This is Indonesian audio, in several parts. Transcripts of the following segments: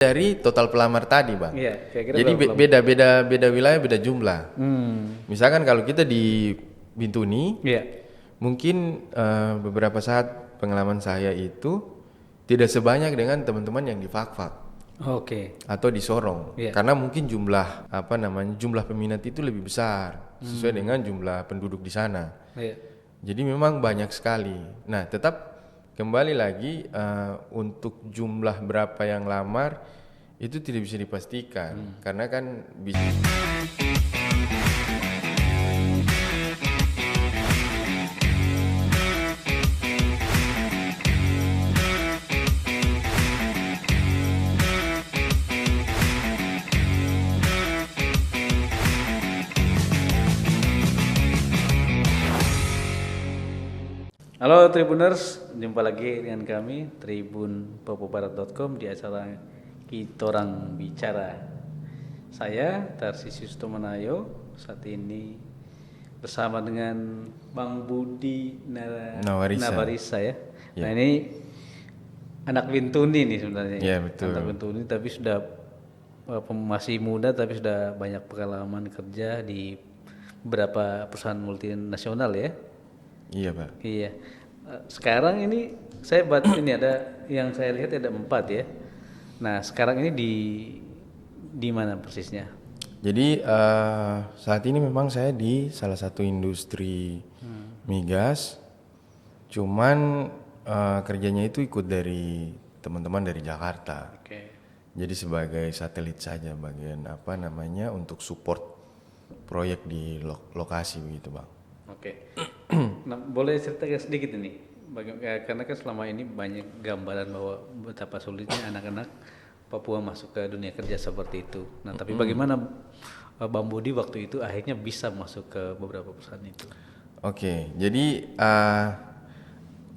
dari total pelamar tadi, Bang. Iya, kira-kira Jadi beda wilayah, beda jumlah. Misalkan kalau kita di Bintuni, Iya. mungkin beberapa saat pengalaman saya itu tidak sebanyak dengan teman-teman yang di Fakfak Oke. atau di Sorong. Iya. Karena mungkin jumlah peminat itu lebih besar sesuai dengan jumlah penduduk di sana. Iya. Jadi memang banyak sekali. Nah, tetap kembali lagi untuk jumlah berapa yang lamar itu tidak bisa dipastikan karena kan Halo Tribuners, jumpa lagi dengan kami tribunpapubarat.com di acara Kitorang Bicara. Saya Tarsisius Tomanayo saat ini bersama dengan Bang Budi Nawarisa ya. Ya. Nah ini anak Bintuni nih sebenarnya. Ya, betul. Anak Bintuni tapi sudah masih muda tapi sudah banyak pengalaman kerja di beberapa perusahaan multinasional ya. Iya, Pak. Iya. Sekarang ini saya ini ada yang saya lihat ada 4 ya. Nah sekarang ini di mana persisnya? Jadi saat ini memang saya di salah satu industri migas, cuman kerjanya itu ikut dari teman-teman dari Jakarta. Oke. Jadi sebagai satelit saja bagian untuk support proyek di lokasi begitu, Bang. Oke. Nah, boleh ceritakan sedikit ini, karena kan selama ini banyak gambaran bahwa betapa sulitnya anak-anak Papua masuk ke dunia kerja seperti itu. Nah, tapi bagaimana Bang Budi waktu itu akhirnya bisa masuk ke beberapa perusahaan itu? Oke, jadi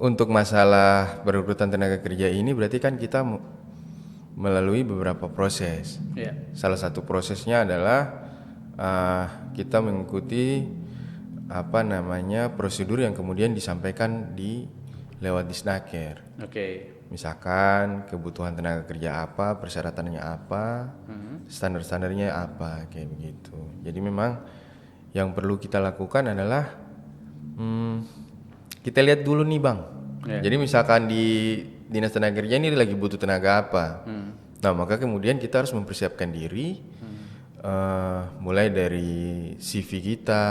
untuk masalah perekrutan tenaga kerja ini berarti kan kita melalui beberapa proses. Ya. Salah satu prosesnya adalah kita mengikuti prosedur yang kemudian disampaikan lewat Disnaker. Oke. Misalkan kebutuhan tenaga kerja apa, persyaratannya apa, standar-standarnya apa, kayak begitu. Jadi memang yang perlu kita lakukan adalah kita lihat dulu nih, Bang. Yeah. Jadi misalkan di dinas tenaga kerja ini lagi butuh tenaga apa, nah maka kemudian kita harus mempersiapkan diri, mulai dari CV kita.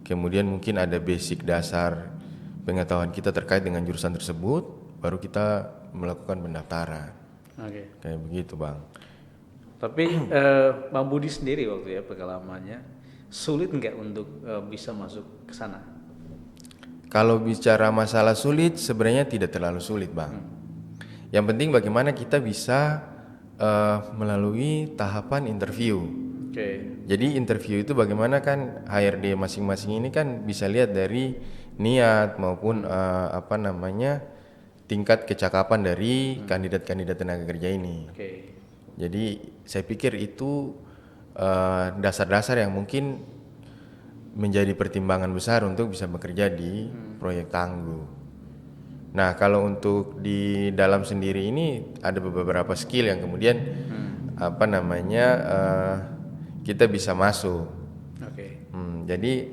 Kemudian mungkin ada basic dasar pengetahuan kita terkait dengan jurusan tersebut, baru kita melakukan pendaftaran. Oke. Kayak begitu, Bang. Tapi Bang Budi sendiri waktu ya pengalamannya sulit nggak untuk bisa masuk ke sana? Kalau bicara masalah sulit, sebenarnya tidak terlalu sulit, Bang. Yang penting bagaimana kita bisa melalui tahapan interview. Oke. Jadi interview itu bagaimana kan HRD masing-masing ini kan bisa lihat dari niat maupun tingkat kecakapan dari kandidat-kandidat tenaga kerja ini. Oke. Jadi saya pikir itu dasar-dasar yang mungkin menjadi pertimbangan besar untuk bisa bekerja di proyek tangguh. Nah, kalau untuk di dalam sendiri ini ada beberapa skill yang kemudian kita bisa masuk. Oke. Jadi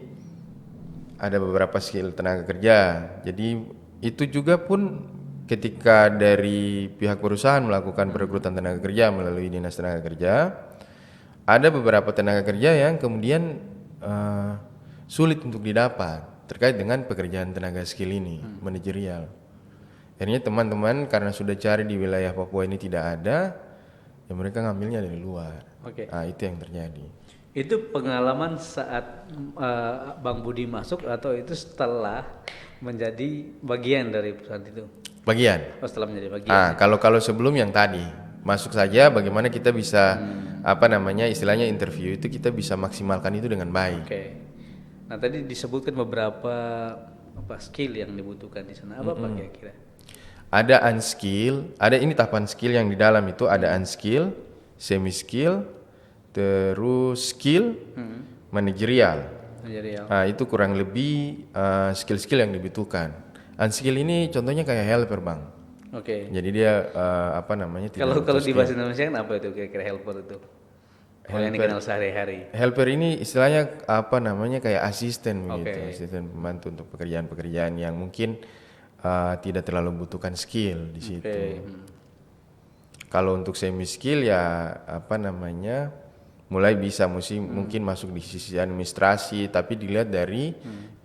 ada beberapa skill tenaga kerja. Jadi itu juga pun ketika dari pihak perusahaan melakukan perekrutan tenaga kerja melalui dinas tenaga kerja, ada beberapa tenaga kerja yang kemudian sulit untuk didapat terkait dengan pekerjaan tenaga skill ini, manajerial. Akhirnya teman-teman karena sudah cari di wilayah Papua ini tidak ada, ya mereka ngambilnya dari luar. Oke. Nah, itu yang terjadi. Itu pengalaman saat Bang Budi masuk atau itu setelah menjadi bagian dari perusahaan itu? Bagian. Oh, setelah menjadi bagian. Kalau sebelum yang tadi masuk saja, bagaimana kita bisa istilahnya interview itu kita bisa maksimalkan itu dengan baik. Oke. Nah tadi disebutkan beberapa skill yang dibutuhkan di sana. Apa kira-kira? Ada unskill, ada ini tahapan skill yang di dalam itu ada unskill, semi skill, terus skill, manajerial. Nah, itu kurang lebih skill-skill yang dibutuhkan. Unskill ini contohnya kayak helper, Bang. Oke. Jadi dia apa namanya tidak Kalau butuh di skill. bahasa Indonesia kan apa itu kira-kira helper itu? Kalau yang dikenal sehari-hari. Helper ini istilahnya apa namanya kayak asisten begitu, Oke. asisten pembantu untuk pekerjaan-pekerjaan yang mungkin tidak terlalu butuhkan skill di situ. Oke. Kalau untuk semi skill ya apa namanya mulai bisa mungkin masuk di sisi administrasi, tapi dilihat dari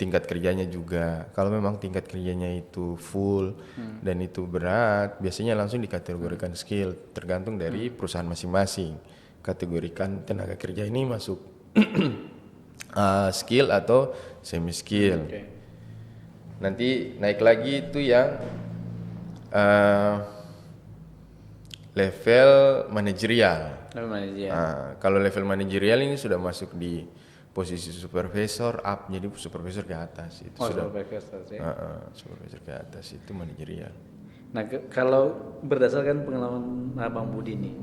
tingkat kerjanya juga. Kalau memang tingkat kerjanya itu full dan itu berat, biasanya langsung dikategorikan skill, tergantung dari perusahaan masing-masing. Kategorikan tenaga kerja ini masuk skill atau semi skill. Oke. Nanti naik lagi itu yang level manajerial. Lalu manajer. Kalau level manajerial ini sudah masuk di posisi supervisor up, jadi supervisor ke atas itu sudah. Supervisor ya. Supervisor ke atas itu manajerial. Nah, kalau berdasarkan pengalaman Abang Budi nih,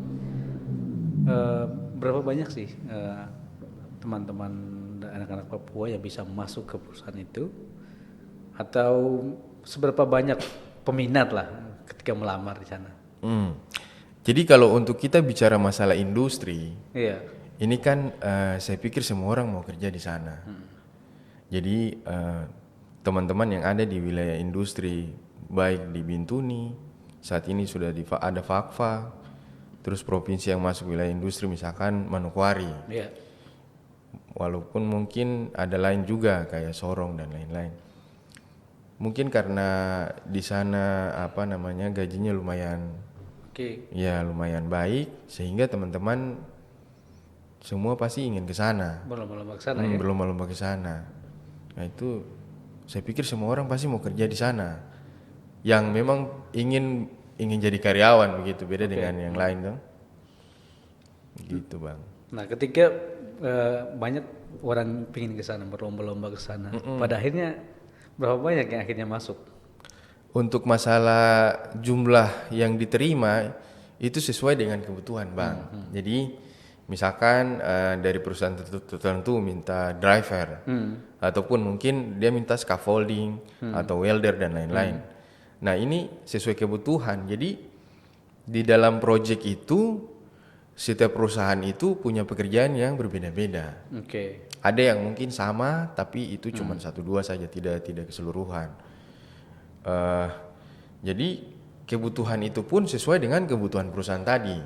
berapa banyak sih teman-teman anak-anak Papua yang bisa masuk ke perusahaan itu? Atau seberapa banyak peminat lah ketika melamar di sana? Jadi kalau untuk kita bicara masalah industri, Iya. ini kan saya pikir semua orang mau kerja di sana. Jadi teman-teman yang ada di wilayah industri, baik di Bintuni, saat ini sudah ada Fakfa, terus provinsi yang masuk wilayah industri misalkan Manokwari. Iya. Walaupun mungkin ada lain juga kayak Sorong dan lain-lain. Mungkin karena di sana apa namanya gajinya lumayan, Oke. ya lumayan baik, sehingga teman-teman semua pasti ingin ke sana. Berlomba-lomba ke sana ya. Berlomba-lomba ke sana. Nah itu saya pikir semua orang pasti mau kerja di sana. Yang memang ingin jadi karyawan begitu, beda dengan yang lain dong. Gitu bang. Nah, ketika banyak orang pingin ke sana, berlomba-lomba ke sana, pada akhirnya berapa banyak yang akhirnya masuk? Untuk masalah jumlah yang diterima itu sesuai dengan kebutuhan bang. Jadi misalkan dari perusahaan tertentu minta driver, ataupun mungkin dia minta scaffolding atau welder dan lain-lain. Nah ini sesuai kebutuhan. Jadi di dalam proyek itu setiap perusahaan itu punya pekerjaan yang berbeda-beda. Oke. Ada yang mungkin sama tapi itu cuma 1-2 saja, tidak keseluruhan. Jadi kebutuhan itu pun sesuai dengan kebutuhan perusahaan tadi.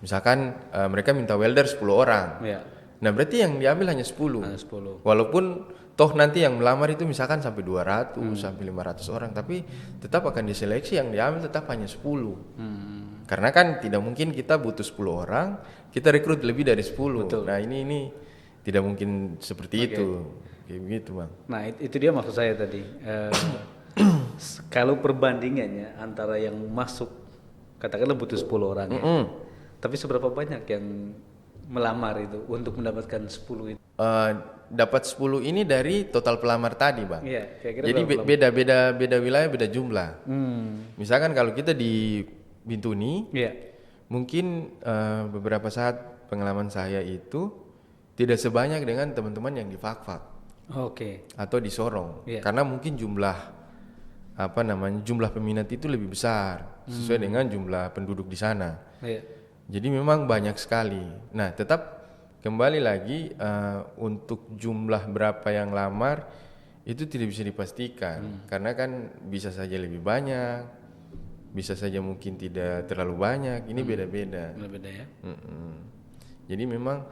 Misalkan mereka minta welder 10 orang. Ya. Nah berarti yang diambil hanya 10. Hanya 10. Walaupun toh nanti yang melamar itu misalkan sampai 200 sampai 500 orang, tapi tetap akan diseleksi, yang diambil tetap hanya 10. Karena kan tidak mungkin kita butuh 10 orang, kita rekrut lebih dari 10. Betul. Nah ini tidak mungkin seperti itu. Kayak begitu bang. Nah, itu dia maksud saya tadi. Kalau perbandingannya antara yang masuk, katakanlah butuh 10 orang ya. Tapi seberapa banyak yang melamar itu untuk mendapatkan 10 itu? Dapat 10 ini dari total pelamar tadi bang. Iya, kira-kira Jadi beda wilayah, beda jumlah. Misalkan kalau kita di Bintuni, Iya. mungkin beberapa saat pengalaman saya itu tidak sebanyak dengan teman-teman yang di Fakfak Oke. atau di Sorong. Iya. Karena mungkin jumlah jumlah peminat itu lebih besar sesuai dengan jumlah penduduk di sana. Iya. Jadi memang banyak sekali. Nah, tetap kembali lagi untuk jumlah berapa yang lamar itu tidak bisa dipastikan, karena kan bisa saja lebih banyak, bisa saja mungkin tidak terlalu banyak. Ini beda-beda. Beda ya. Jadi memang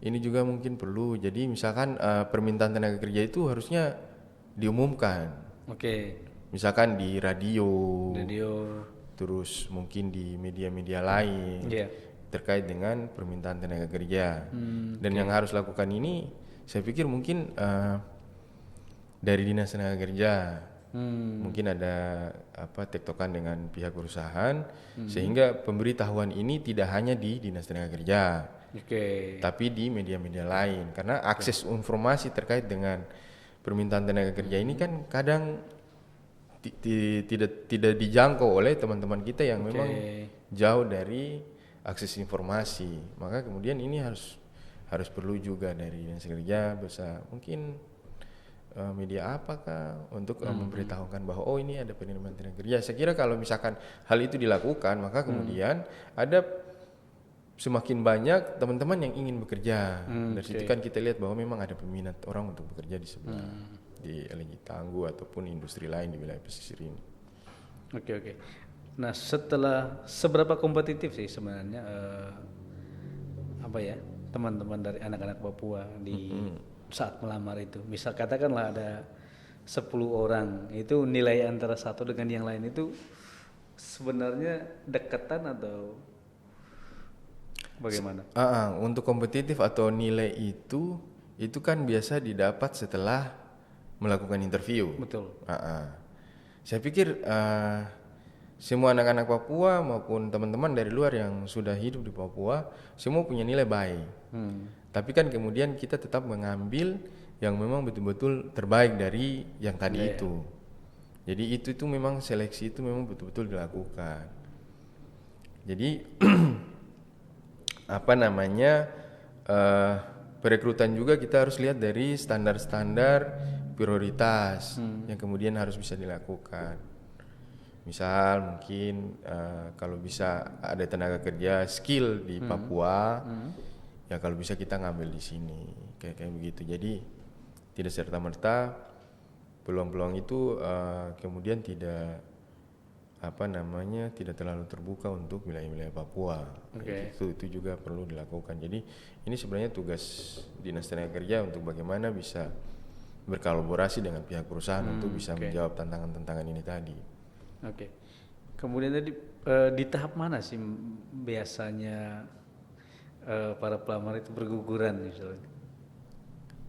ini juga mungkin perlu. Jadi misalkan permintaan tenaga kerja itu harusnya diumumkan. Oke. Misalkan di radio, terus mungkin di media-media lain. Iya. Terkait dengan permintaan tenaga kerja. Dan yang harus lakukan ini saya pikir mungkin dari dinas tenaga kerja, mungkin ada tektokan dengan pihak perusahaan, sehingga pemberitahuan ini tidak hanya di dinas tenaga kerja, tapi di media-media lain, karena akses informasi terkait dengan permintaan tenaga kerja ini kan kadang tidak dijangkau oleh teman-teman kita yang memang jauh dari akses informasi. Maka kemudian ini harus perlu juga dari dinas kerja bisa mungkin media apakah untuk memberitahukan bahwa oh ini ada penerimaan tenaga kerja. Saya kira kalau misalkan hal itu dilakukan, maka kemudian ada semakin banyak teman-teman yang ingin bekerja. Dari situ kan kita lihat bahwa memang ada peminat orang untuk bekerja di sebelah di LNG Tangguh ataupun industri lain di wilayah pesisir ini. Oke. Nah, seberapa kompetitif sih sebenarnya teman-teman dari anak-anak Papua di saat melamar itu? Misal katakanlah ada 10 orang, itu nilai antara satu dengan yang lain itu sebenarnya dekatan atau bagaimana? Untuk kompetitif atau nilai itu kan biasa didapat setelah melakukan interview. Betul. Saya pikir semua anak-anak Papua maupun teman-teman dari luar yang sudah hidup di Papua semua punya nilai baik. Tapi kan kemudian kita tetap mengambil yang memang betul-betul terbaik dari yang tadi itu. Jadi itu memang seleksi itu memang betul-betul dilakukan. Jadi perekrutan juga kita harus lihat dari standar-standar prioritas yang kemudian harus bisa dilakukan. Misal mungkin kalau bisa ada tenaga kerja skill di Papua, ya kalau bisa kita ngambil di sini kayak begitu. Jadi tidak serta-merta peluang-peluang itu kemudian tidak tidak terlalu terbuka untuk wilayah-wilayah Papua. Itu juga perlu dilakukan. Jadi ini sebenarnya tugas Dinas Tenaga Kerja untuk bagaimana bisa berkolaborasi dengan pihak perusahaan untuk bisa menjawab tantangan-tantangan ini tadi. Kemudian tadi di tahap mana sih biasanya para pelamar itu berguguran misalnya?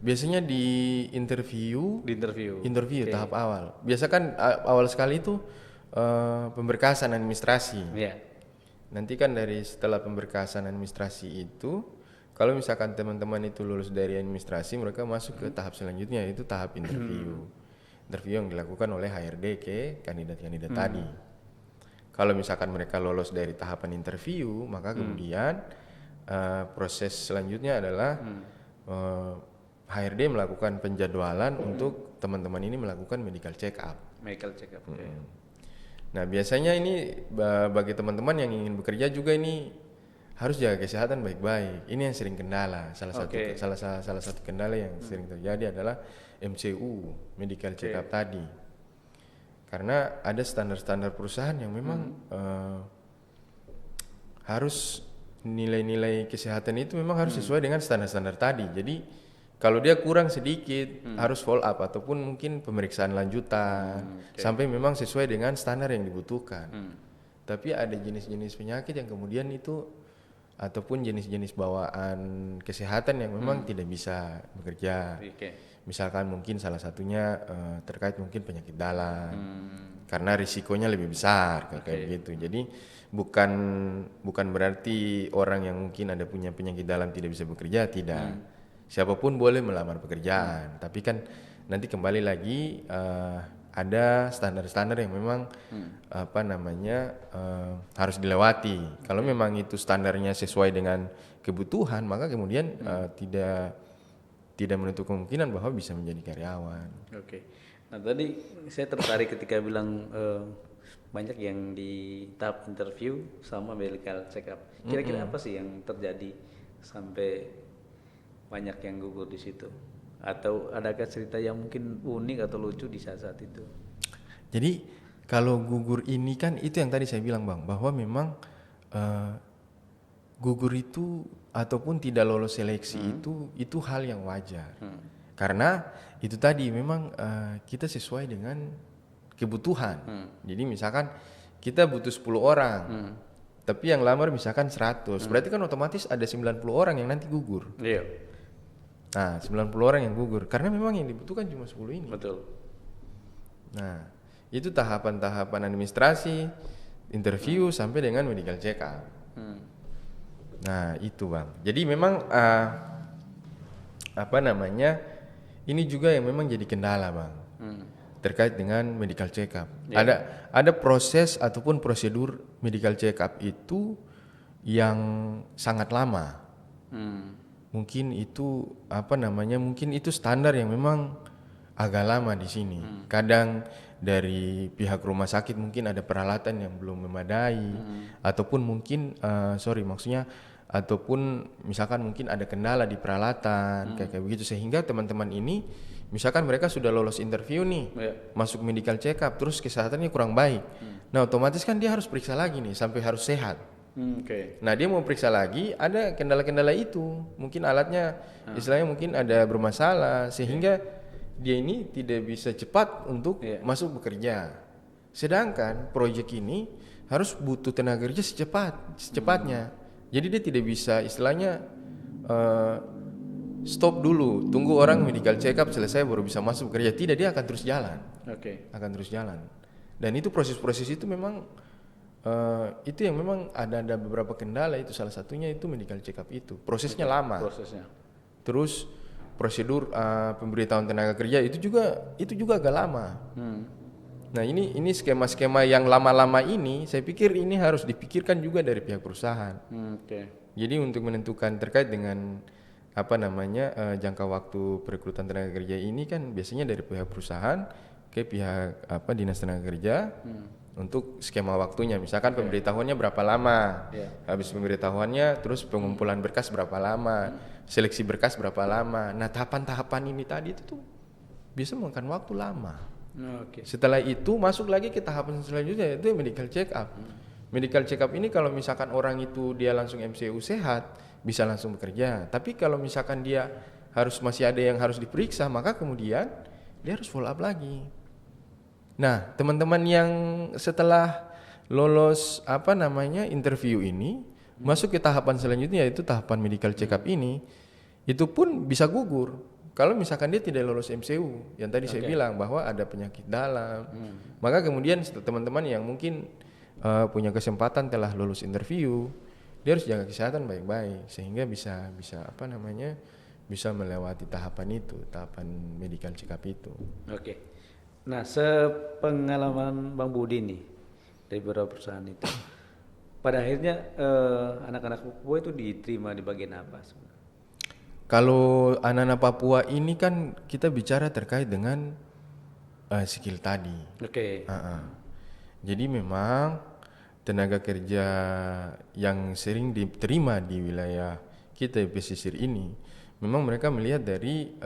Biasanya di interview tahap awal. Biasa kan awal sekali itu pemberkasan administrasi. Nanti kan setelah pemberkasan administrasi itu, kalau misalkan teman-teman itu lulus dari administrasi, mereka masuk ke tahap selanjutnya, yaitu tahap interview. Interview yang dilakukan oleh HRD ke kandidat-kandidat tadi. Kalau misalkan mereka lolos dari tahapan interview, maka kemudian proses selanjutnya adalah HRD melakukan penjadwalan untuk teman-teman ini melakukan medical check up. Nah, biasanya ini bagi teman-teman yang ingin bekerja juga ini harus jaga kesehatan baik-baik. Ini yang sering kendala. Salah satu kendala yang sering terjadi adalah MCU, medical check up tadi. Karena ada standar-standar perusahaan yang memang harus nilai-nilai kesehatan itu memang harus sesuai dengan standar-standar tadi. Jadi kalau dia kurang sedikit harus follow up ataupun mungkin pemeriksaan lanjutan sampai memang sesuai dengan standar yang dibutuhkan. Tapi ada jenis-jenis penyakit yang kemudian itu ataupun jenis-jenis bawaan kesehatan yang memang tidak bisa bekerja. Misalkan mungkin salah satunya terkait mungkin penyakit dalam. Karena risikonya lebih besar kayak begitu. Jadi bukan berarti orang yang mungkin ada punya penyakit dalam tidak bisa bekerja, tidak. Siapapun boleh melamar pekerjaan, tapi kan nanti kembali lagi ada standar-standar yang memang harus dilewati. Kalau memang itu standarnya sesuai dengan kebutuhan, maka kemudian tidak menutup kemungkinan bahwa bisa menjadi karyawan. Nah tadi saya tertarik ketika bilang banyak yang di tahap interview sama medical check up. Kira-kira apa sih yang terjadi sampai banyak yang gugur di situ? Atau adakah cerita yang mungkin unik atau lucu di saat-saat itu? Jadi kalau gugur ini kan itu yang tadi saya bilang Bang, bahwa memang gugur itu ataupun tidak lolos seleksi itu hal yang wajar. Karena itu tadi memang kita sesuai dengan kebutuhan. Jadi misalkan kita butuh 10 orang. Tapi yang lamar misalkan 100. Berarti kan otomatis ada 90 orang yang nanti gugur. Nah, 90 orang yang gugur karena memang yang dibutuhkan cuma 10 ini. Betul. Nah, itu tahapan-tahapan administrasi, interview sampai dengan medical check up. Nah, itu Bang. Jadi memang ini juga yang memang jadi kendala Bang. Terkait dengan medical check up. Ada proses ataupun prosedur medical check up itu yang sangat lama. Mungkin itu mungkin itu standar yang memang agak lama di sini. Kadang dari pihak rumah sakit mungkin ada peralatan yang belum memadai, ataupun mungkin ataupun misalkan mungkin ada kendala di peralatan kayak begitu, sehingga teman-teman ini misalkan mereka sudah lolos interview nih, masuk medical check up, terus kesehatannya kurang baik. Nah otomatis kan dia harus periksa lagi nih sampai harus sehat. Nah dia mau periksa lagi, ada kendala-kendala itu, mungkin alatnya istilahnya mungkin ada bermasalah, sehingga dia ini tidak bisa cepat untuk masuk bekerja. Sedangkan proyek ini harus butuh tenaga kerja secepatnya. Jadi dia tidak bisa istilahnya stop dulu, tunggu orang medical check up selesai baru bisa masuk bekerja. Tidak, dia akan terus jalan. Akan terus jalan. Dan itu proses-proses itu memang itu yang memang ada beberapa kendala, itu salah satunya itu medical check up itu. Prosesnya lama. Terus prosedur pemberitahuan tenaga kerja itu juga agak lama. Nah ini skema-skema yang lama-lama ini saya pikir ini harus dipikirkan juga dari pihak perusahaan. Jadi untuk menentukan terkait dengan jangka waktu perekrutan tenaga kerja ini kan biasanya dari pihak perusahaan ke pihak dinas tenaga kerja untuk skema waktunya. Misalkan pemberitahuannya berapa lama, habis pemberitahuannya terus pengumpulan berkas berapa lama, seleksi berkas berapa lama. Nah tahapan-tahapan ini tadi itu tuh bisa memakan waktu lama. Setelah itu masuk lagi ke tahapan selanjutnya, yaitu medical check up. Medical check up ini kalau misalkan orang itu dia langsung MCU sehat, bisa langsung bekerja. Tapi kalau misalkan dia masih ada yang harus diperiksa, maka kemudian dia harus follow up lagi. Nah teman-teman yang setelah lolos interview ini, masuk ke tahapan selanjutnya, yaitu tahapan medical check up ini, itu pun bisa gugur kalau misalkan dia tidak lolos MCU yang tadi saya bilang bahwa ada penyakit dalam. Maka kemudian teman-teman yang mungkin punya kesempatan telah lolos interview, dia harus jaga kesehatan baik-baik sehingga bisa bisa melewati tahapan itu, tahapan medical check up itu. Nah sepengalaman Bang Budi nih dari beberapa perusahaan itu, pada akhirnya anak-anak Papua itu diterima di bagian apa sebenarnya? Kalau anak-anak Papua ini kan kita bicara terkait dengan skill tadi. Jadi memang tenaga kerja yang sering diterima di wilayah kita pesisir ini, memang mereka melihat dari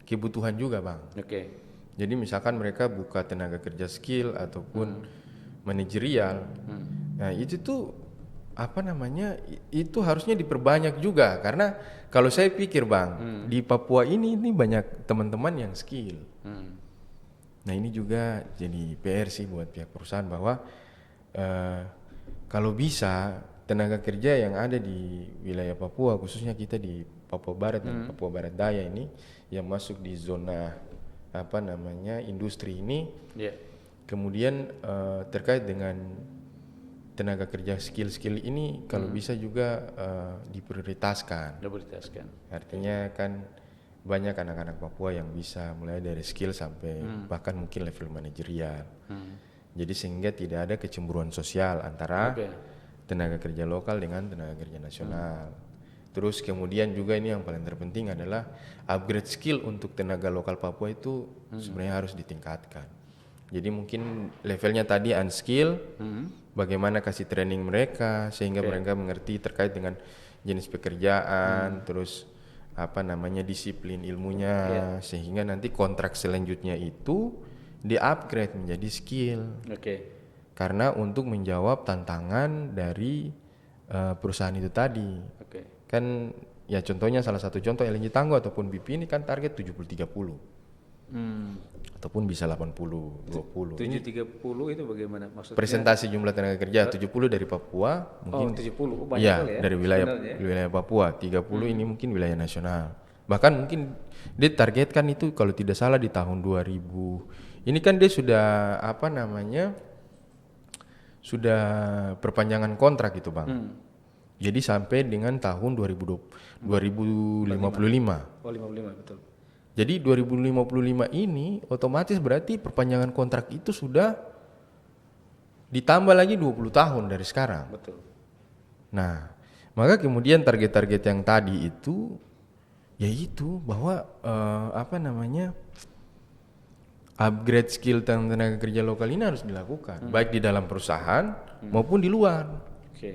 kebutuhan juga, Bang. Jadi misalkan mereka buka tenaga kerja skill ataupun manajerial, nah itu tuh itu harusnya diperbanyak juga, karena kalau saya pikir Bang, di Papua ini banyak teman-teman yang skill. Nah ini juga jadi PR sih buat pihak perusahaan bahwa kalau bisa tenaga kerja yang ada di wilayah Papua, khususnya kita di Papua Barat dan Papua Barat Daya ini yang masuk di zona industri ini, kemudian terkait dengan tenaga kerja skill ini kalau bisa juga diprioritaskan. Artinya kan banyak anak-anak Papua yang bisa mulai dari skill sampai bahkan mungkin level manajerial. Jadi sehingga tidak ada kecemburuan sosial antara tenaga kerja lokal dengan tenaga kerja nasional. Terus kemudian juga ini yang paling terpenting adalah upgrade skill untuk tenaga lokal Papua itu sebenarnya harus ditingkatkan. Jadi mungkin levelnya tadi unskill, bagaimana kasih training mereka sehingga mereka mengerti terkait dengan jenis pekerjaan, terus disiplin ilmunya, sehingga nanti kontrak selanjutnya itu di-upgrade menjadi skill. Karena untuk menjawab tantangan dari perusahaan itu tadi. Kan ya contohnya, salah satu contoh LNG Tangguh ataupun BP ini kan target 70-30. Ataupun bisa 80-20. 70-30 itu bagaimana maksudnya? Presentasi jumlah tenaga kerja 70 dari Papua, mungkin 70 banyak ya, kali ya dari wilayah Papua, 30 ini mungkin wilayah nasional. Bahkan mungkin ditargetkan itu kalau tidak salah di tahun 2000. Ini kan dia sudah sudah perpanjangan kontrak gitu, Bang. Jadi sampai dengan tahun 2055. Oh, 55 betul. Jadi 2055 ini otomatis berarti perpanjangan kontrak itu sudah ditambah lagi 20 tahun dari sekarang. Betul. Nah, maka kemudian target-target yang tadi itu Ya itu bahwa upgrade skill tenaga kerja lokal ini harus dilakukan, baik di dalam perusahaan maupun di luar. Oke.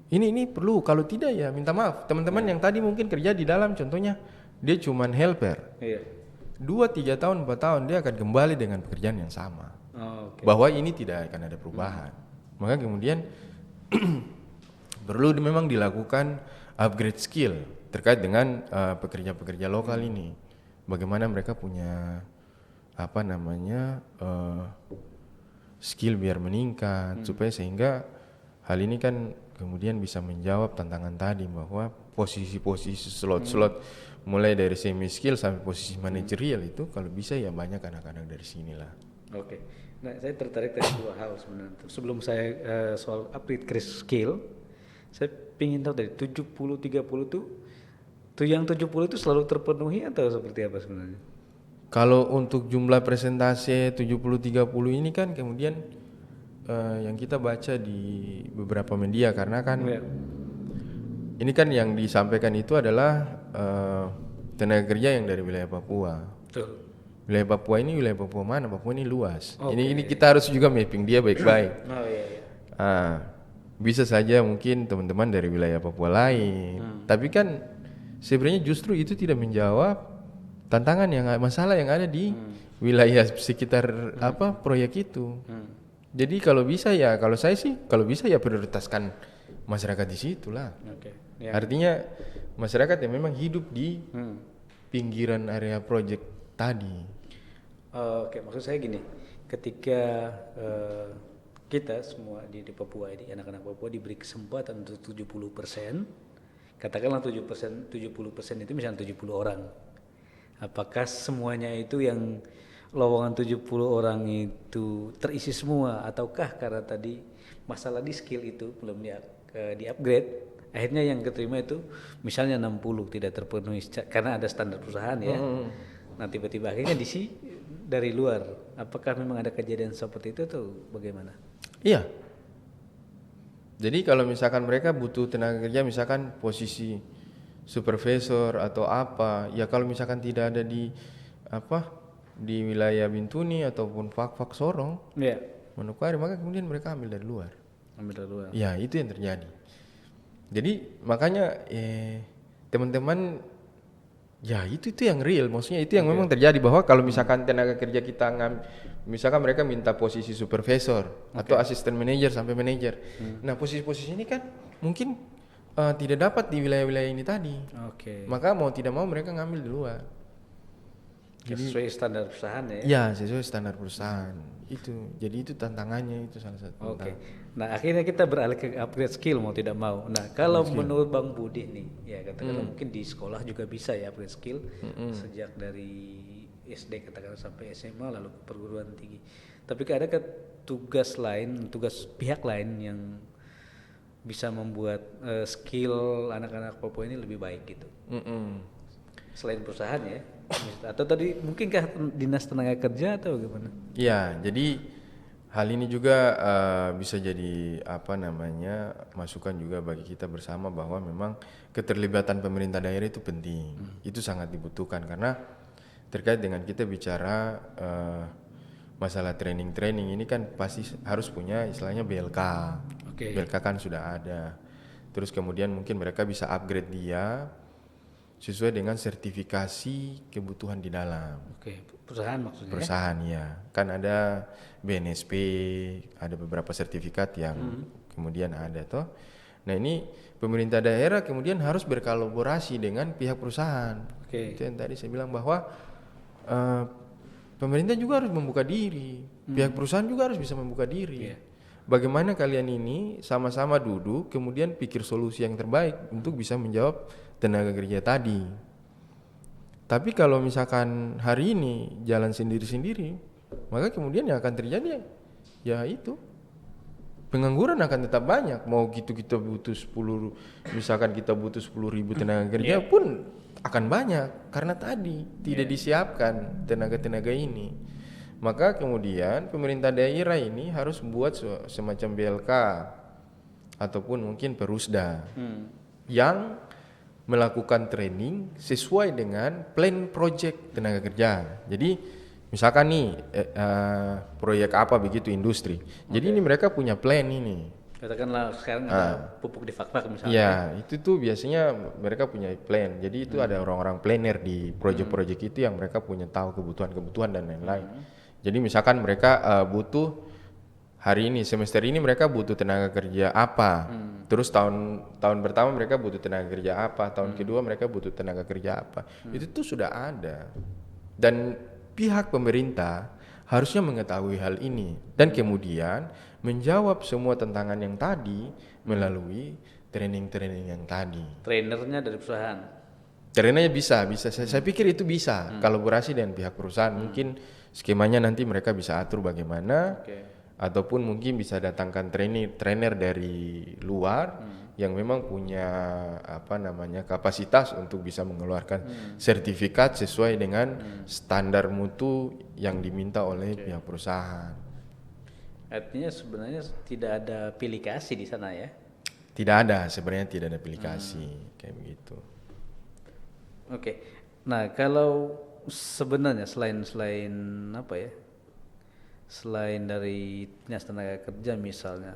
Ini perlu, kalau tidak ya minta maaf teman-teman yang tadi mungkin kerja di dalam, contohnya dia cuman helper. Iya. 2, 3 tahun, 4 tahun dia akan kembali dengan pekerjaan yang sama. Oh, oke. Bahwa ini tidak akan ada perubahan. Maka kemudian perlu memang dilakukan upgrade skill terkait dengan pekerja-pekerja lokal ini. Bagaimana mereka punya skill biar meningkat supaya sehingga hal ini kan kemudian bisa menjawab tantangan tadi bahwa posisi-posisi slot-slot mulai dari semi skill sampai posisi manajerial itu kalau bisa ya banyak anak-anak dari sinilah. Oke. Nah, saya tertarik dari dua hal sebenarnya. Sebelum saya soal upgrade skill, saya ingin tahu dari 70-30 tuh yang 70 itu selalu terpenuhi atau seperti apa sebenarnya? Kalau untuk jumlah presentasi 70-30 ini kan kemudian yang kita baca di beberapa media, karena kan ini kan yang disampaikan itu adalah tenaga kerja yang dari wilayah Papua. Betul. Wilayah Papua ini wilayah Papua mana? Papua ini luas. Ini kita harus juga mapping dia baik-baik. Oh iya. Bisa saja mungkin teman-teman dari wilayah Papua lain. Tapi kan sebenarnya justru itu tidak menjawab tantangan masalah yang ada di wilayah sekitar proyek itu. Jadi kalau bisa ya, kalau bisa ya prioritaskan masyarakat di situ lah. Ya. Artinya masyarakat yang memang hidup di pinggiran area proyek tadi. Oke, maksud saya gini, ketika kita semua di Papua ini, anak-anak Papua diberi kesempatan untuk 70%, katakanlah 70% itu misalnya 70 orang. Apakah semuanya itu yang lowongan 70 orang itu terisi semua, ataukah karena tadi masalah di skill itu belum di-upgrade, akhirnya yang keterima itu misalnya 60 tidak terpenuhi karena ada standar perusahaan ya. Nah tiba-tiba akhirnya diisi dari luar. Apakah memang ada kejadian seperti itu atau bagaimana? Iya. Jadi kalau misalkan mereka butuh tenaga kerja, misalkan posisi supervisor atau apa, ya kalau misalkan tidak ada di wilayah Bintuni ataupun Fak-Fak Sorong, Manokwari, maka kemudian mereka ambil dari luar. Ya itu yang terjadi. Jadi makanya teman-teman, ya itu yang real, maksudnya itu yang memang terjadi, bahwa kalau misalkan tenaga kerja kita misalkan mereka minta posisi supervisor atau asisten manajer sampai manajer. Nah posisi-posisi ini kan mungkin tidak dapat di wilayah-wilayah ini tadi. Maka mau tidak mau mereka ngambil di luar. Jadi sesuai standar perusahaan ya? Ya sesuai standar perusahaan itu. Jadi itu tantangannya, itu salah satu. Nah akhirnya kita beralih ke upgrade skill mau tidak mau. Nah kalau menurut Bang Budi nih, ya katakanlah mungkin di sekolah juga bisa ya upgrade skill sejak dari SD katakanlah sampai SMA lalu ke perguruan tinggi. Tapi ada tugas pihak lain yang bisa membuat skill anak-anak Papua ini lebih baik gitu. Selain perusahaan ya, atau tadi mungkinkah dinas tenaga kerja atau bagaimana? Ya, jadi hal ini juga bisa jadi masukan juga bagi kita bersama, bahwa memang keterlibatan pemerintah daerah itu penting. Itu sangat dibutuhkan karena terkait dengan kita bicara masalah training ini kan pasti harus punya istilahnya BLK. BLK kan sudah ada. Terus kemudian mungkin mereka bisa upgrade dia sesuai dengan sertifikasi kebutuhan di dalam. Perusahaan maksudnya? Perusahaan ya. Kan ada BNSP, ada beberapa sertifikat yang kemudian ada toh. Nah ini pemerintah daerah kemudian harus berkolaborasi dengan pihak perusahaan. Itu yang tadi saya bilang bahwa pemerintah juga harus membuka diri, pihak perusahaan juga harus bisa membuka diri. Bagaimana kalian ini sama-sama duduk kemudian pikir solusi yang terbaik untuk bisa menjawab tenaga kerja tadi. Tapi kalau misalkan hari ini jalan sendiri-sendiri, maka kemudian yang akan terjadi ya itu pengangguran akan tetap banyak. Mau gitu kita butuh 10, misalkan kita butuh 10.000 tenaga kerja pun akan banyak karena tadi tidak disiapkan tenaga-tenaga ini. Maka kemudian pemerintah daerah ini harus membuat semacam BLK ataupun mungkin Perusda yang melakukan training sesuai dengan plan project tenaga kerja. Jadi misalkan nih proyek apa begitu industri. Jadi ini mereka punya plan ini. Katakanlah sekarang ada pupuk di Fak-Fak misalnya. Iya, itu tuh biasanya mereka punya plan. Jadi itu ada orang-orang planner di project-project itu yang mereka punya tahu kebutuhan-kebutuhan dan lain-lain. Jadi misalkan mereka butuh hari ini semester ini mereka butuh tenaga kerja apa. Terus tahun pertama mereka butuh tenaga kerja apa, tahun kedua mereka butuh tenaga kerja apa. Itu tuh sudah ada. Dan pihak pemerintah harusnya mengetahui hal ini dan kemudian menjawab semua tantangan yang tadi melalui training-training yang tadi. Trainernya dari perusahaan. Trainernya bisa. Saya pikir itu bisa kolaborasi dengan pihak perusahaan. Mungkin skemanya nanti mereka bisa atur bagaimana, ataupun mungkin bisa datangkan trainer dari luar yang memang punya kapasitas untuk bisa mengeluarkan sertifikat sesuai dengan standar mutu yang diminta oleh pihak perusahaan. Artinya sebenarnya tidak ada pilih kasih di sana ya? Tidak ada, sebenarnya tidak ada pilih kasih kayak begitu. Oke. Nah, kalau sebenarnya selain apa ya? Selain dari dinas tenaga kerja misalnya,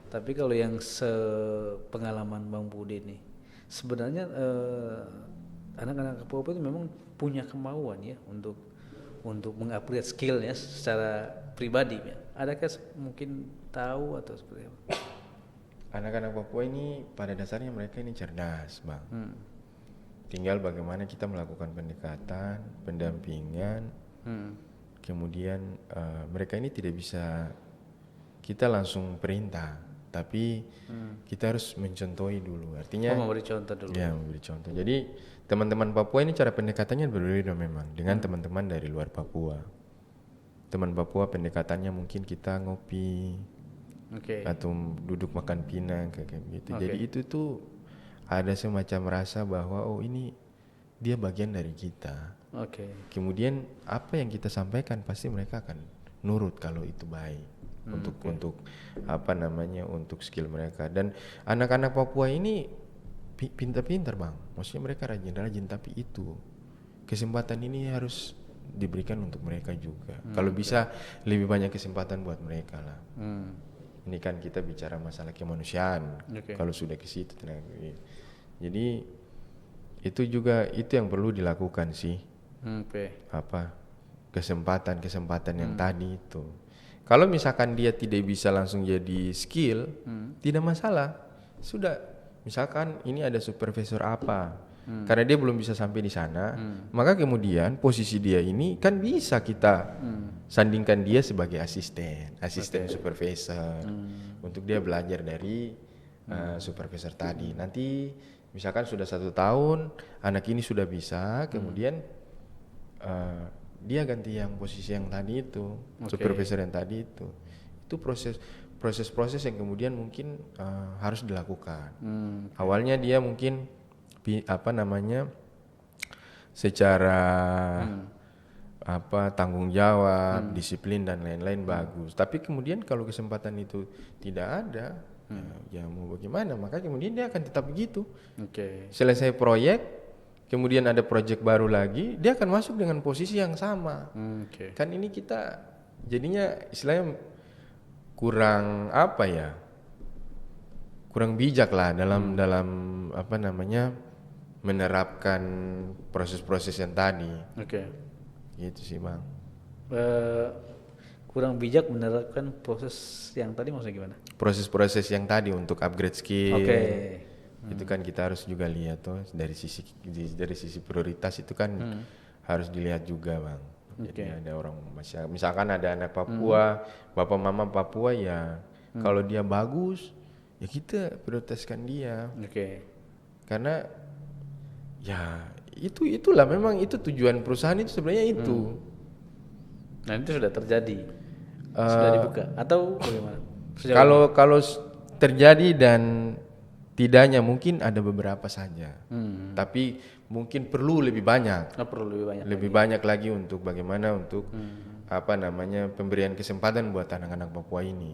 tapi kalau yang sepengalaman Bang Budi nih, sebenarnya anak-anak Papua itu memang punya kemauan ya untuk mengupgrade skillnya secara pribadi ya. Adakah mungkin tahu atau seperti apa? Anak-anak Papua ini pada dasarnya mereka ini cerdas, Bang. Tinggal bagaimana kita melakukan pendekatan, pendampingan, kemudian mereka ini tidak bisa kita langsung perintah, tapi kita harus mencontohi dulu. Artinya memberi contoh dulu. Ya, memberi contoh. Jadi teman-teman Papua ini cara pendekatannya berbeda memang dengan teman-teman dari luar Papua. Teman Papua pendekatannya mungkin kita ngopi, atau duduk makan pinang kayak gitu. Jadi itu tuh ada semacam rasa bahwa oh ini dia bagian dari kita. Kemudian apa yang kita sampaikan pasti mereka akan nurut kalau itu baik untuk untuk skill mereka. Dan anak-anak Papua ini pintar-pintar, Bang. Maksudnya mereka rajin-rajin, tapi itu kesempatan ini harus diberikan untuk mereka juga. Kalau bisa lebih banyak kesempatan buat mereka lah. Ini kan kita bicara masalah kemanusiaan. Kalau sudah ke situ jadi itu juga itu yang perlu dilakukan sih. Kesempatan yang tadi itu. Kalau misalkan dia tidak bisa langsung jadi skill, tidak masalah. Sudah, misalkan ini ada supervisor apa, karena dia belum bisa sampai di sana, maka kemudian posisi dia ini kan bisa kita sandingkan dia sebagai asisten supervisor, untuk dia belajar dari supervisor tadi. Nanti misalkan sudah 1 tahun, anak ini sudah bisa, kemudian dia ganti yang posisi yang tadi itu, supervisor yang tadi itu proses yang kemudian mungkin harus dilakukan. Awalnya dia mungkin secara tanggung jawab, disiplin dan lain-lain bagus. Tapi kemudian kalau kesempatan itu tidak ada, ya mau bagaimana? Maka kemudian dia akan tetap begitu. Selesai proyek, kemudian ada proyek baru lagi, dia akan masuk dengan posisi yang sama. Kan ini kita jadinya istilahnya kurang bijak lah dalam menerapkan proses-proses yang tadi. Gitu sih, Bang. Kurang bijak menerapkan proses yang tadi maksudnya gimana? Proses-proses yang tadi untuk upgrade skill. Itu kan kita harus juga lihat tuh dari sisi prioritas itu kan harus dilihat juga, Bang. Jadi ada orang misalkan ada anak Papua, bapak mama Papua ya, kalau dia bagus ya kita prioritaskan dia. Karena ya itulah memang itu tujuan perusahaan itu sebenarnya itu. Nah, itu sudah terjadi. Sudah dibuka atau bagaimana? Kalau terjadi dan tidaknya mungkin ada beberapa saja. Tapi mungkin perlu lebih banyak. Lebih banyak lagi untuk bagaimana untuk pemberian kesempatan buat anak-anak Papua ini.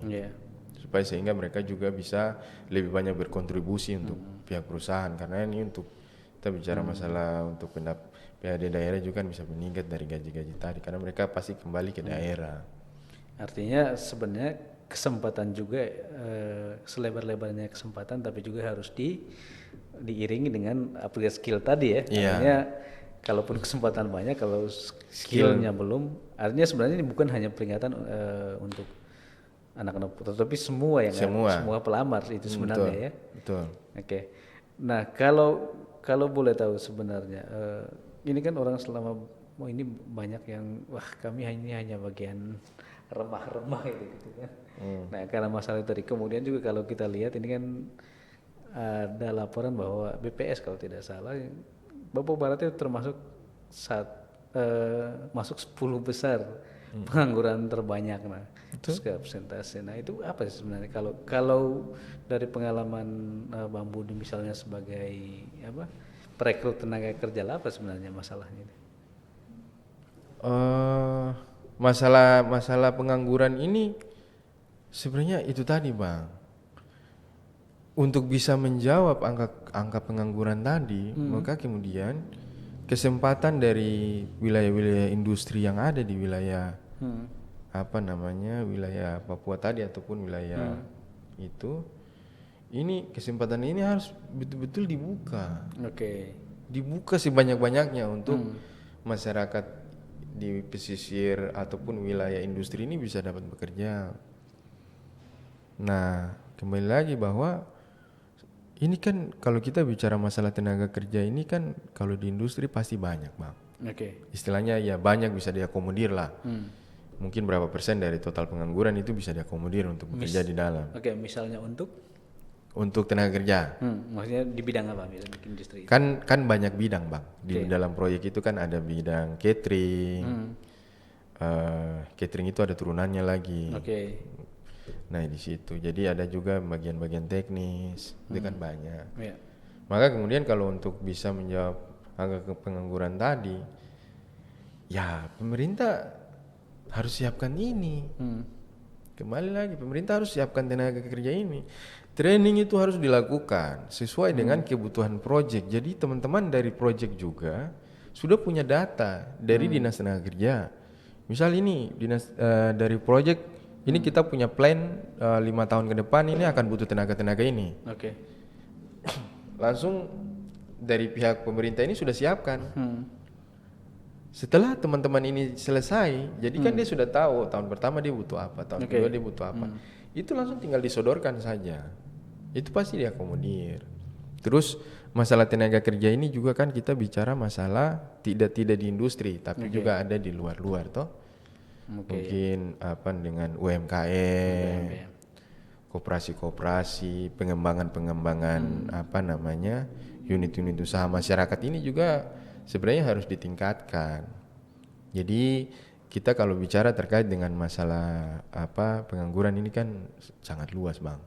Supaya sehingga mereka juga bisa lebih banyak berkontribusi untuk pihak perusahaan, karena ini untuk Kita bicara masalah untuk PAD daerah juga kan bisa meningkat dari gaji-gaji tadi karena mereka pasti kembali ke daerah. Artinya sebenarnya kesempatan juga selebar-lebarnya kesempatan, tapi juga harus diiringi dengan upgrade skill tadi ya. Iya. Artinya kalaupun kesempatan banyak, kalau skillnya belum, artinya sebenarnya ini bukan hanya peringatan untuk anak-anak putra, tapi semua yang semua pelamar itu sebenarnya ya. Betul. Oke. Nah, kalau boleh tahu sebenarnya ini kan orang selama ini banyak yang wah kami hanya bagian remah-remah gitu kan. Nah, karena masalah itu tadi, kemudian juga kalau kita lihat ini kan ada laporan bahwa BPS kalau tidak salah Papua Barat itu termasuk masuk 10 besar pengangguran terbanyak. Nah, terus ke persentase. Nah, itu apa sih sebenarnya kalau dari pengalaman Bang Budi misalnya sebagai perekrut tenaga kerja, apa sebenarnya masalahnya? Masalah pengangguran ini sebenarnya itu tadi Bang. Untuk bisa menjawab angka pengangguran tadi, maka kemudian kesempatan dari wilayah-wilayah industri yang ada di wilayah wilayah Papua tadi ataupun wilayah itu, ini kesempatan ini harus betul-betul dibuka. Dibuka sebanyak-banyaknya untuk masyarakat di pesisir ataupun wilayah industri ini bisa dapat bekerja. Nah, kembali lagi bahwa ini kan kalau kita bicara masalah tenaga kerja ini kan kalau di industri pasti banyak Bang. Istilahnya ya banyak bisa diakomodir lah. Mungkin berapa persen dari total pengangguran itu bisa diakomodir untuk bekerja di dalam. Misalnya untuk tenaga kerja. Maksudnya di bidang apa misalnya bikin industri? Kan banyak bidang Bang. Di dalam proyek itu kan ada bidang catering. Catering itu ada turunannya lagi. Nah di situ, jadi ada juga bagian-bagian teknis, itu kan banyak. Maka kemudian kalau untuk bisa menjawab angka pengangguran tadi, ya pemerintah harus siapkan ini. Kembali lagi, pemerintah harus siapkan tenaga kerja ini. Training itu harus dilakukan sesuai dengan kebutuhan proyek. Jadi teman-teman dari proyek juga sudah punya data dari dinas tenaga kerja. Misal ini dinas dari proyek. Ini kita punya plan 5 tahun ke depan ini akan butuh tenaga-tenaga ini. Langsung dari pihak pemerintah ini sudah siapkan. Setelah teman-teman ini selesai, jadi kan dia sudah tahu tahun pertama dia butuh apa, tahun kedua dia butuh apa. Itu langsung tinggal disodorkan saja. Itu pasti diakomodir. Terus masalah tenaga kerja ini juga kan kita bicara masalah tidak di industri, tapi juga ada di luar-luar toh. Mungkin dengan UMKM, koperasi-koperasi, pengembangan unit-unit usaha masyarakat ini juga sebenarnya harus ditingkatkan. Jadi kita kalau bicara terkait dengan masalah pengangguran ini kan sangat luas Bang.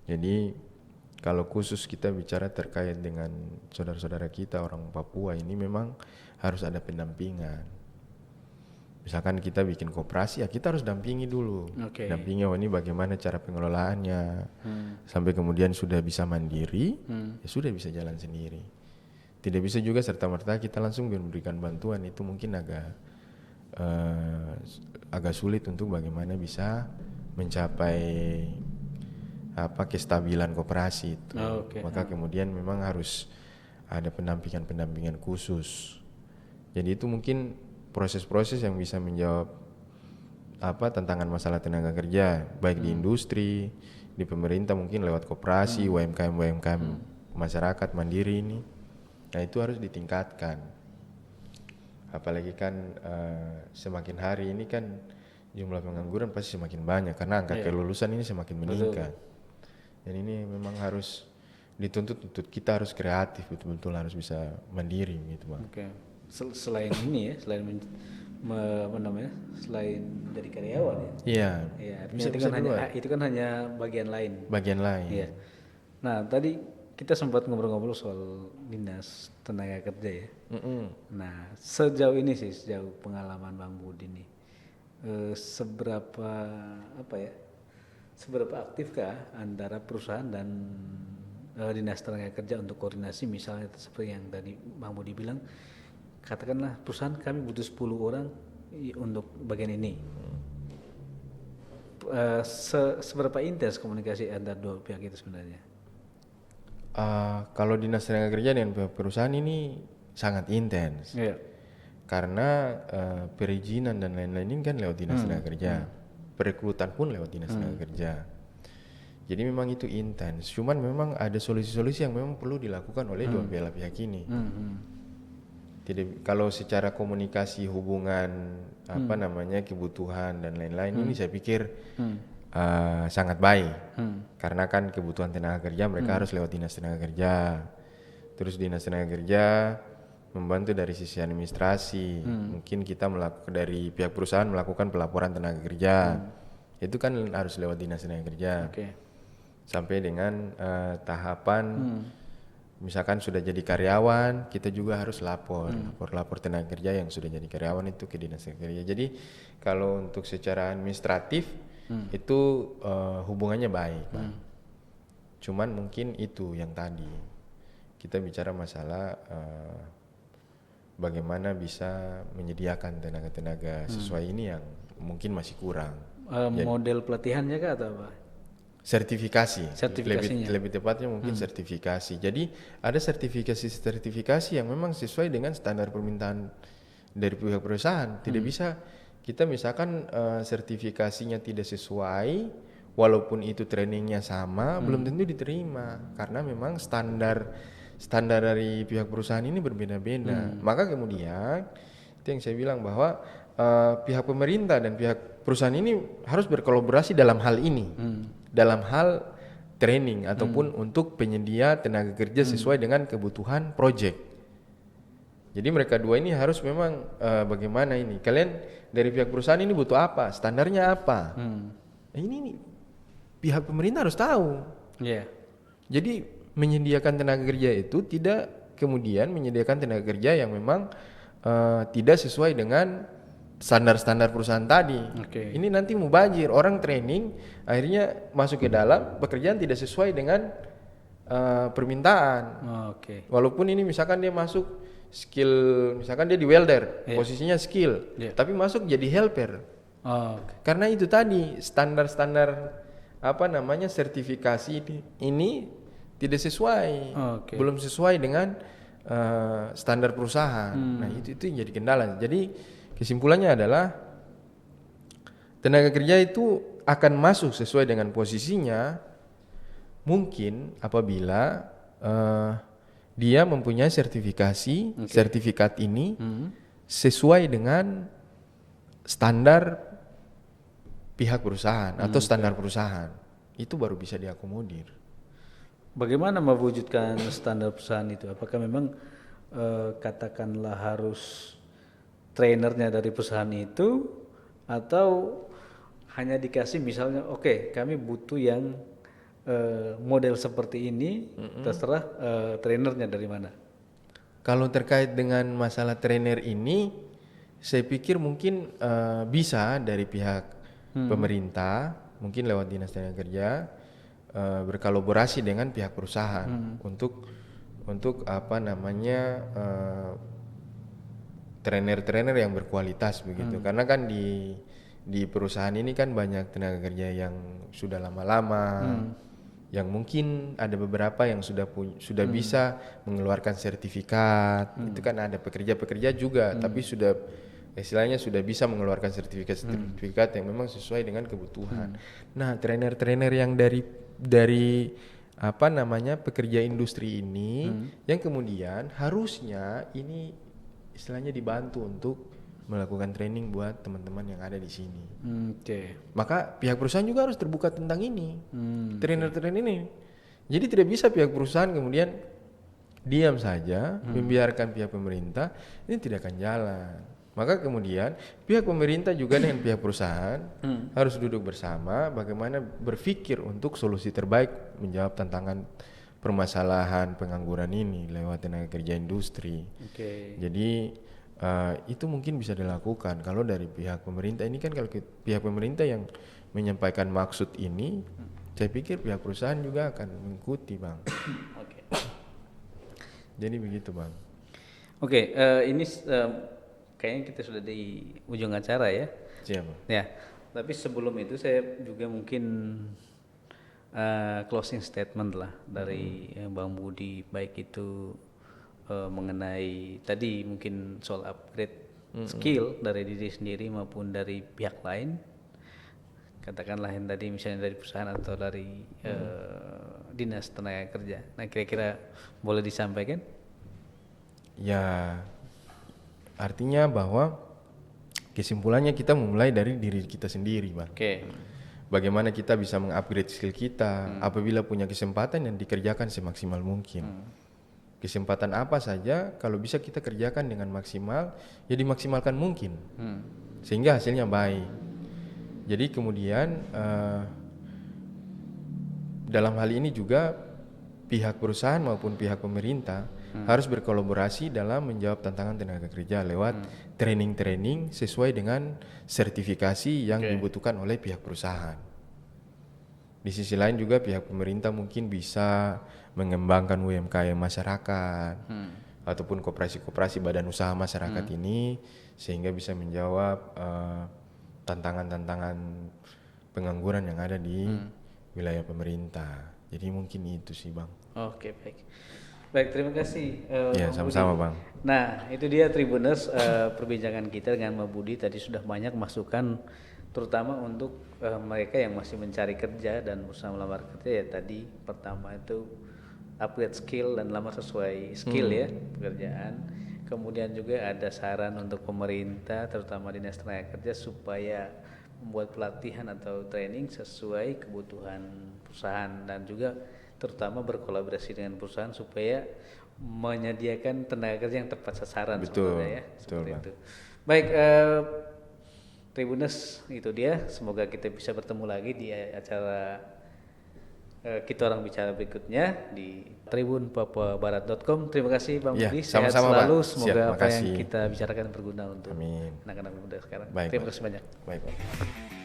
Jadi kalau khusus kita bicara terkait dengan saudara-saudara kita orang Papua ini memang harus ada pendampingan. Misalkan kita bikin koperasi, ya kita harus dampingi dulu. Dampingi ini bagaimana cara pengelolaannya. Sampai kemudian sudah bisa mandiri, ya sudah bisa jalan sendiri. Tidak bisa juga serta-merta kita langsung memberikan bantuan, itu mungkin agak sulit untuk bagaimana bisa mencapai kestabilan koperasi itu. Maka kemudian memang harus ada pendampingan khusus. Jadi itu mungkin proses-proses yang bisa menjawab tantangan masalah tenaga kerja baik di industri, di pemerintah mungkin lewat koperasi, UMKM masyarakat mandiri ini. Nah itu harus ditingkatkan. Apalagi kan semakin hari ini kan jumlah pengangguran pasti semakin banyak karena angka kelulusan ini semakin meningkat. Dan ini memang harus dituntut kita harus kreatif, betul-betul harus bisa mandiri gitu Bang. Selain ini ya, selain dari karyawan ya. Iya. Itu kan hanya bagian lain. Iya. Nah tadi kita sempat ngobrol-ngobrol soal dinas tenaga kerja ya. Nah sejauh pengalaman Bang Budi nih, seberapa aktifkah antara perusahaan dan dinas tenaga kerja untuk koordinasi, misalnya seperti yang tadi Bang Budi bilang, katakanlah perusahaan kami butuh 10 orang untuk bagian ini. Seberapa intens komunikasi antara dua pihak itu sebenarnya? Kalau dinas tenaga kerja dengan pihak perusahaan ini sangat intens. Iya. Karena perizinan dan lain-lain ini kan lewat dinas tenaga kerja, perekrutan pun lewat dinas tenaga kerja. Jadi memang itu intens. Cuman memang ada solusi-solusi yang memang perlu dilakukan oleh dua belah pihak ini. Tidak, kalau secara komunikasi hubungan apa namanya kebutuhan dan lain-lain ini saya pikir sangat baik. Karena kan kebutuhan tenaga kerja mereka harus lewat dinas tenaga kerja. Terus dinas tenaga kerja membantu dari sisi administrasi. Mungkin kita melakukan dari pihak perusahaan melakukan pelaporan tenaga kerja. Itu kan harus lewat dinas tenaga kerja. Sampai dengan tahapan misalkan sudah jadi karyawan, kita juga harus lapor tenaga kerja yang sudah jadi karyawan itu ke dinas tenaga kerja. Jadi kalau untuk secara administratif itu hubungannya baik, Pak. Cuman mungkin itu yang tadi kita bicara masalah bagaimana bisa menyediakan tenaga-tenaga sesuai ini yang mungkin masih kurang. Model pelatihannya kah atau apa? Sertifikasinya. Lebih tepatnya mungkin sertifikasi. Jadi ada sertifikasi yang memang sesuai dengan standar permintaan dari pihak perusahaan. Tidak bisa kita misalkan sertifikasinya tidak sesuai, walaupun itu trainingnya sama, belum tentu diterima karena memang standar dari pihak perusahaan ini berbeda-beda. Maka kemudian itu yang saya bilang bahwa pihak pemerintah dan pihak perusahaan ini harus berkolaborasi dalam hal ini. Dalam hal training ataupun untuk penyedia tenaga kerja sesuai dengan kebutuhan project. Jadi mereka dua ini harus memang bagaimana ini. Kalian dari pihak perusahaan ini butuh apa? Standarnya apa? Ini pihak pemerintah harus tahu. Jadi menyediakan tenaga kerja itu tidak kemudian menyediakan tenaga kerja yang memang tidak sesuai dengan standar-standar perusahaan tadi. Ini nanti mubazir, orang training akhirnya masuk ke dalam pekerjaan tidak sesuai dengan permintaan. Walaupun ini misalkan dia masuk skill, misalkan dia di welder, posisinya skill, tapi masuk jadi helper. Karena itu tadi standar-standar apa namanya sertifikasi ini tidak sesuai, belum sesuai dengan standar perusahaan. Nah itu yang jadi kendala. Jadi kesimpulannya adalah tenaga kerja itu akan masuk sesuai dengan posisinya mungkin apabila dia mempunyai sertifikat ini sesuai dengan standar pihak perusahaan atau standar perusahaan. Itu baru bisa diakomodir. Bagaimana mewujudkan standar perusahaan itu? Apakah memang katakanlah harus trainernya dari perusahaan itu, atau hanya dikasih misalnya kami butuh yang model seperti ini, terserah trainernya dari mana? Kalau terkait dengan masalah trainer ini, saya pikir mungkin bisa dari pihak pemerintah, mungkin lewat dinas tenaga kerja berkolaborasi dengan pihak perusahaan untuk apa namanya trainer-trainer yang berkualitas begitu. Karena kan di perusahaan ini kan banyak tenaga kerja yang sudah lama-lama, yang mungkin ada beberapa yang sudah bisa mengeluarkan sertifikat. Itu kan ada pekerja-pekerja juga, tapi sudah istilahnya sudah bisa mengeluarkan sertifikat yang memang sesuai dengan kebutuhan. Nah, trainer-trainer yang dari apa namanya pekerja industri ini yang kemudian harusnya ini istilahnya dibantu untuk melakukan training buat teman-teman yang ada di sini. Maka pihak perusahaan juga harus terbuka tentang ini, trainer-trainer ini. Jadi tidak bisa pihak perusahaan kemudian diam saja membiarkan pihak pemerintah, ini tidak akan jalan. Maka kemudian pihak pemerintah juga dengan pihak perusahaan harus duduk bersama bagaimana berpikir untuk solusi terbaik menjawab tantangan permasalahan pengangguran ini lewat tenaga kerja industri. Jadi itu mungkin bisa dilakukan kalau dari pihak pemerintah ini kan, kalau pihak pemerintah yang menyampaikan maksud ini, saya pikir pihak perusahaan juga akan mengikuti, Bang. Oke. Jadi begitu, Bang. Oke, ini kayaknya kita sudah di ujung acara ya. Siapa? Ya, tapi sebelum itu saya juga mungkin closing statement lah dari Bang Budi, baik itu mengenai tadi mungkin soal upgrade skill dari diri sendiri maupun dari pihak lain, katakanlah yang tadi misalnya dari perusahaan atau dari dinas tenaga kerja. Nah, kira-kira boleh disampaikan? Ya, artinya bahwa kesimpulannya kita memulai dari diri kita sendiri, Bang. Oke. Bagaimana kita bisa mengupgrade skill kita apabila punya kesempatan yang dikerjakan semaksimal mungkin. Kesempatan apa saja kalau bisa kita kerjakan dengan maksimal, ya dimaksimalkan mungkin, sehingga hasilnya baik. Jadi kemudian dalam hal ini juga pihak perusahaan maupun pihak pemerintah harus berkolaborasi dalam menjawab tantangan tenaga kerja lewat training-training sesuai dengan sertifikasi yang dibutuhkan oleh pihak perusahaan. Di sisi lain juga pihak pemerintah mungkin bisa mengembangkan UMKM masyarakat ataupun koperasi-koperasi badan usaha masyarakat ini sehingga bisa menjawab tantangan-tantangan pengangguran yang ada di wilayah pemerintah. Jadi mungkin itu sih, Bang. Oke, baik. Baik, terima kasih. Ya, Bang sama-sama, Budi. Bang. Nah, itu dia Tribuners, perbincangan kita dengan Bang Budi tadi sudah banyak masukan, terutama untuk mereka yang masih mencari kerja dan berusaha melamar kerja. Ya tadi pertama itu upgrade skill dan lamar sesuai skill ya pekerjaan. Kemudian juga ada saran untuk pemerintah, terutama dinas tenaga kerja, supaya membuat pelatihan atau training sesuai kebutuhan perusahaan dan juga terutama berkolaborasi dengan perusahaan supaya menyediakan tenaga kerja yang tepat sasaran. Betul, sebenarnya ya, betul, seperti Bang. itu. Baik, Tribuners, itu dia. Semoga kita bisa bertemu lagi di acara Kita Orang Bicara berikutnya di tribunpapuabarat.com. Terima kasih Bang Ya, Budi, sehat sama-sama, selalu. Pak. Semoga Siap, apa yang makasih. kita bicarakan berguna untuk Amin. anak-anak muda sekarang. Baik, Terima Pak. kasih banyak. Baik, Pak.